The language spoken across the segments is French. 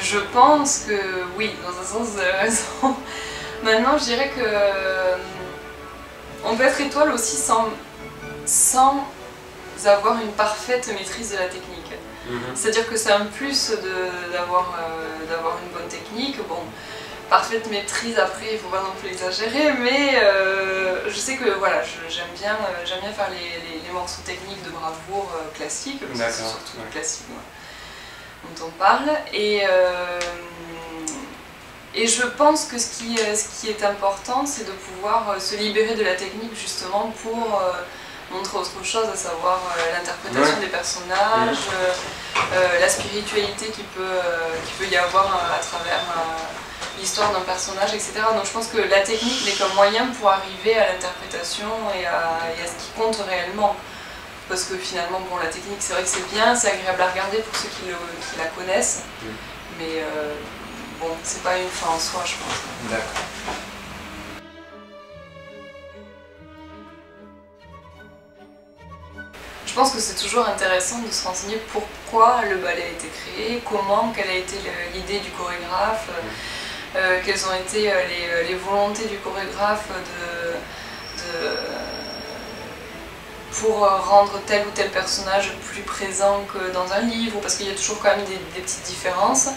Je pense que oui, dans un sens vous avez raison. Maintenant je dirais que on peut être étoile aussi sans avoir une parfaite maîtrise de la technique. C'est-à-dire que c'est un plus d'avoir une bonne technique. Bon, parfaite maîtrise après, il ne faut pas non plus exagérer, mais je sais que voilà, j'aime bien faire les morceaux techniques de bravoure classiques, parce que c'est surtout le classique dont on parle. Et je pense que ce qui est important, c'est de pouvoir se libérer de la technique justement pour montrer autre chose, à savoir l'interprétation des personnages, la spiritualité qu'il peut y avoir à travers l'histoire d'un personnage, etc. Donc je pense que la technique n'est qu'un moyen pour arriver à l'interprétation et à ce qui compte réellement. Parce que finalement, bon, la technique, c'est vrai que c'est bien, c'est agréable à regarder pour ceux qui la connaissent, mais bon, c'est pas une fin en soi, je pense. D'accord. Je pense que c'est toujours intéressant de se renseigner pourquoi le ballet a été créé, quelle a été l'idée du chorégraphe, quelles ont été les volontés du chorégraphe pour rendre tel ou tel personnage plus présent que dans un livre, parce qu'il y a toujours quand même des petites différences.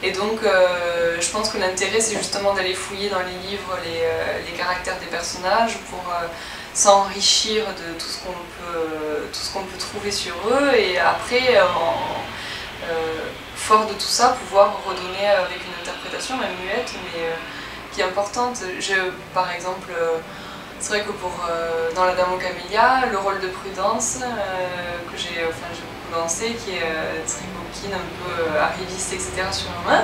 Et donc je pense que l'intérêt c'est justement d'aller fouiller dans les livres les caractères des personnages pour s'enrichir de tout ce qu'on peut trouver sur eux, et après, fort de tout ça, pouvoir redonner avec une interprétation, même muette, mais qui est importante. Par exemple, c'est vrai que dans La Dame aux Camélias, le rôle de Prudence, que j'ai beaucoup dansé, qui est très coquine, un peu arriviste, etc. sur la main,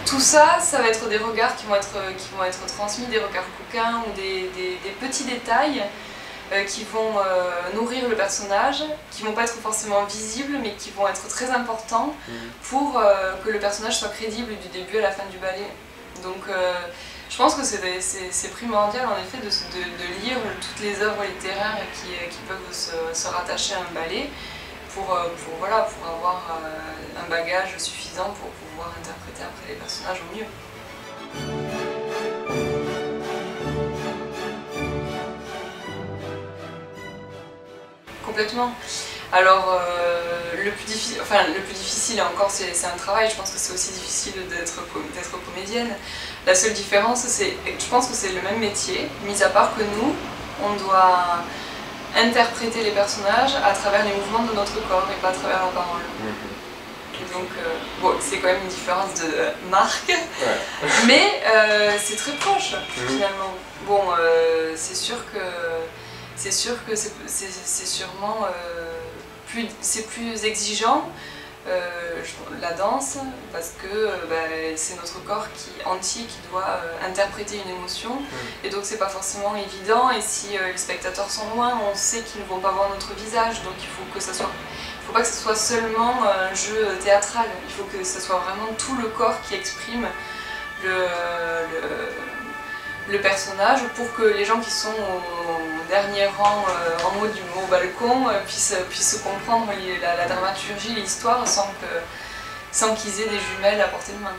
tout ça, ça va être des regards qui vont être transmis, des regards coquins ou des petits détails qui vont nourrir le personnage, qui vont pas être forcément visibles, mais qui vont être très importants pour que le personnage soit crédible du début à la fin du ballet. Donc je pense que c'est primordial en effet de lire toutes les œuvres littéraires qui peuvent se rattacher à un ballet pour avoir un bagage suffisant pour pouvoir interpréter après les personnages au mieux. Complètement. Alors le plus difficile, et encore c'est un travail, je pense que c'est aussi difficile d'être comédienne. La seule différence, je pense que c'est le même métier, mis à part que nous, on doit interpréter les personnages à travers les mouvements de notre corps et pas à travers la parole. Et donc, bon, c'est quand même une différence de marque, mais c'est très proche finalement. Bon, c'est sûr que c'est sûrement plus exigeant la danse, parce que c'est notre corps entier qui doit interpréter une émotion, et donc c'est pas forcément évident, et si les spectateurs sont loin, on sait qu'ils ne vont pas voir notre visage, donc il faut pas que ce soit seulement un jeu théâtral, il faut que ce soit vraiment tout le corps qui exprime le personnage, pour que les gens qui sont au dernier rang en haut au balcon puissent comprendre la dramaturgie, l'histoire sans qu'ils aient des jumelles à portée de main.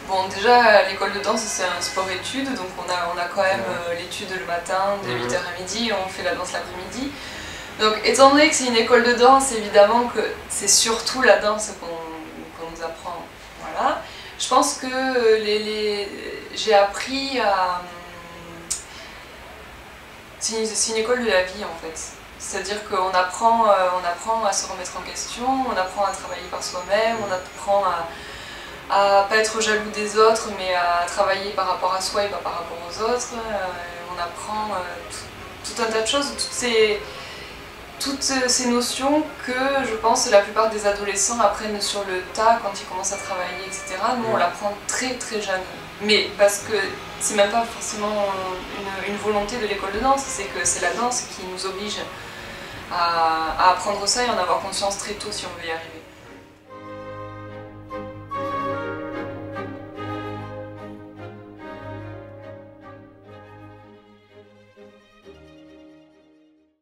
Bon, déjà l'école de danse c'est un sport-études, donc on a quand même l'étude le matin de 8h à midi, et on fait la danse l'après-midi. Donc étant donné que c'est une école de danse, évidemment que c'est surtout la danse qu'on nous apprend. Voilà. Je pense que j'ai appris à... C'est une école de la vie en fait. C'est-à-dire qu'on apprend à se remettre en question, on apprend à travailler par soi-même, on apprend à pas être jaloux des autres, mais à travailler par rapport à soi et pas par rapport aux autres. On apprend tout un tas de choses, toutes ces notions que je pense la plupart des adolescents apprennent sur le tas quand ils commencent à travailler, etc. Nous on l'apprend très très jeune. Mais parce que c'est même pas forcément une volonté de l'école de danse, c'est que c'est la danse qui nous oblige à apprendre ça et en avoir conscience très tôt si on veut y arriver.